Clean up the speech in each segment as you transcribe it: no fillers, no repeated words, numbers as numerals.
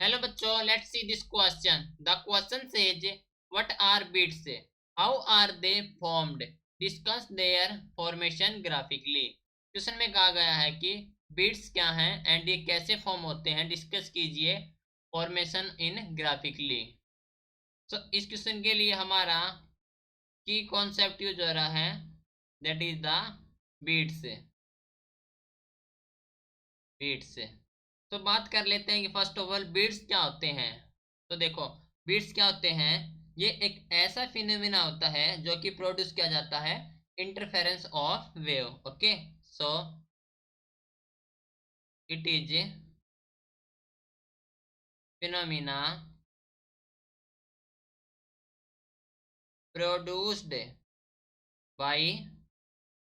Hello bachcho, let's see this question. The question says, what are beats? How are they formed? Discuss their formation graphically. Question में कहा गया है कि beats क्या हैं and ये कैसे फॉर्म होते हैं, डिस्कस कीजिए फॉर्मेशन इन ग्राफिकली। सो इस क्वेश्चन के लिए हमारा की कॉन्सेप्ट यूज हो रहा है, that is the beats. Beats तो बात कर लेते हैं कि फर्स्ट ऑफ ऑल बीट्स क्या होते हैं। तो देखो, बीट्स क्या होते हैं, ये एक ऐसा फिनोमिना होता है जो कि प्रोड्यूस किया जाता है interference of wave. Okay, so it is phenomena produced by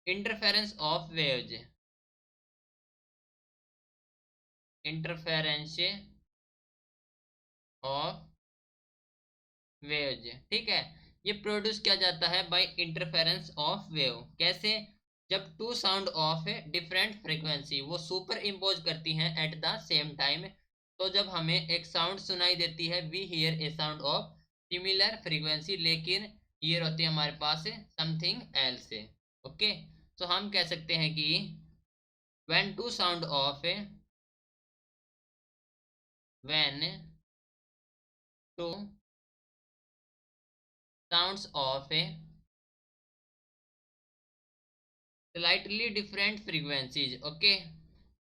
interference of waves. Interference of waves, ठीक है। ये प्रोड्यूस किया जाता है बाय इंटरफेरेंस ऑफ वेव। कैसे? जब two sound of different frequency वो सुपर इम्पोज करती हैं एट द सेम टाइम। तो जब हमें एक साउंड सुनाई देती है, we hear a sound of similar frequency, लेकिन हियर होती है हमारे पास समथिंग एल्स। ओके, तो हम कह सकते हैं कि when two sound of when two sounds of slightly different frequencies. Okay,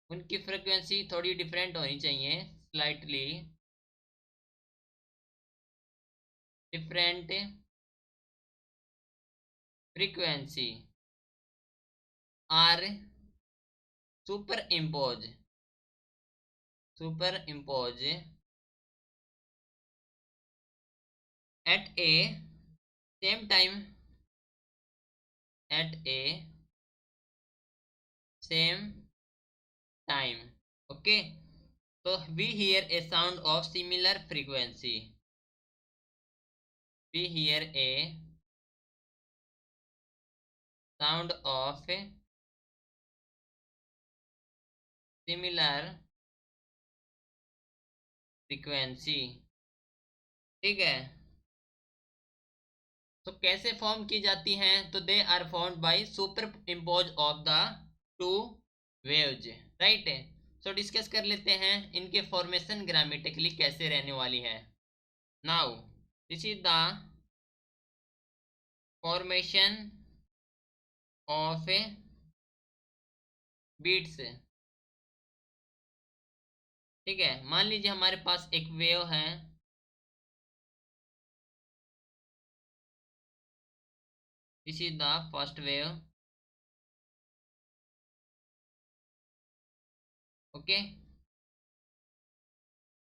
उनकी फ्रीक्वेंसी थोड़ी डिफरेंट होनी चाहिए, slightly different frequency are superimpose at a same time, at a same time. Okay, तो we hear a sound of similar frequency, we hear a sound of similar frequency, ठीक है। तो कैसे form की जाती हैं? तो they are formed by super impose of the two waves, right. So discuss कर लेते हैं इनके फॉर्मेशन ग्रामेटिकली कैसे रहने वाली है। Now this is the formation of beats, ठीक है। मान लीजिए हमारे पास एक वेव है, this is the first wave. Okay,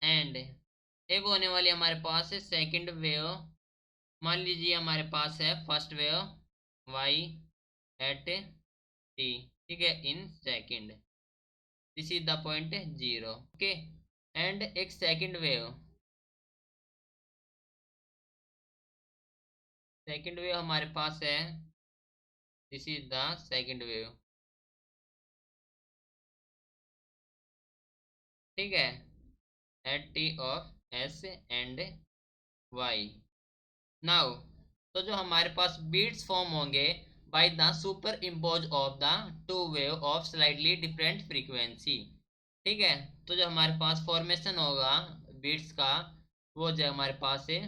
and एक होने वाली हमारे पास है सेकंड वेव। मान लीजिए हमारे पास है first wave Y at T, ठीक है, in second, this is the point 0। Okay, and एक सेकंड वेव हमारे पास है, this is the second wave, ठीक है, at T of S and Y. Now तो जो हमारे पास बीट्स फॉर्म होंगे by the super impose of the two wave of slightly different frequency, ठीक है। तो जो हमारे पास फॉर्मेशन होगा बीट्स का, वो जो हमारे पास है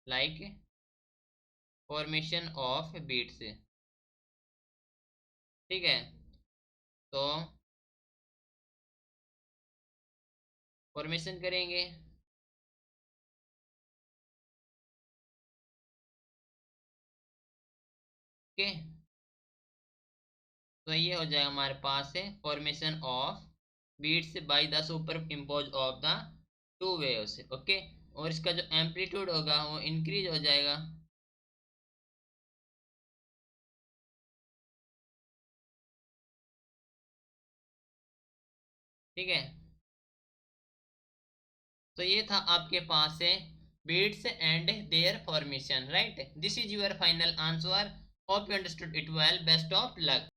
लाइक फॉर्मेशन ऑफ बीट्स, ठीक है। तो फॉर्मेशन करेंगे, ओके। तो ये हो जाएगा हमारे पास है formation of beats by the super impose of the two waves. Okay, और इसका जो एम्पलीट्यूड होगा वो इंक्रीज हो जाएगा, ठीक है। तो ये था आपके पास है beats and their formation, right. This is your final answer, hope you understood it well, best of luck.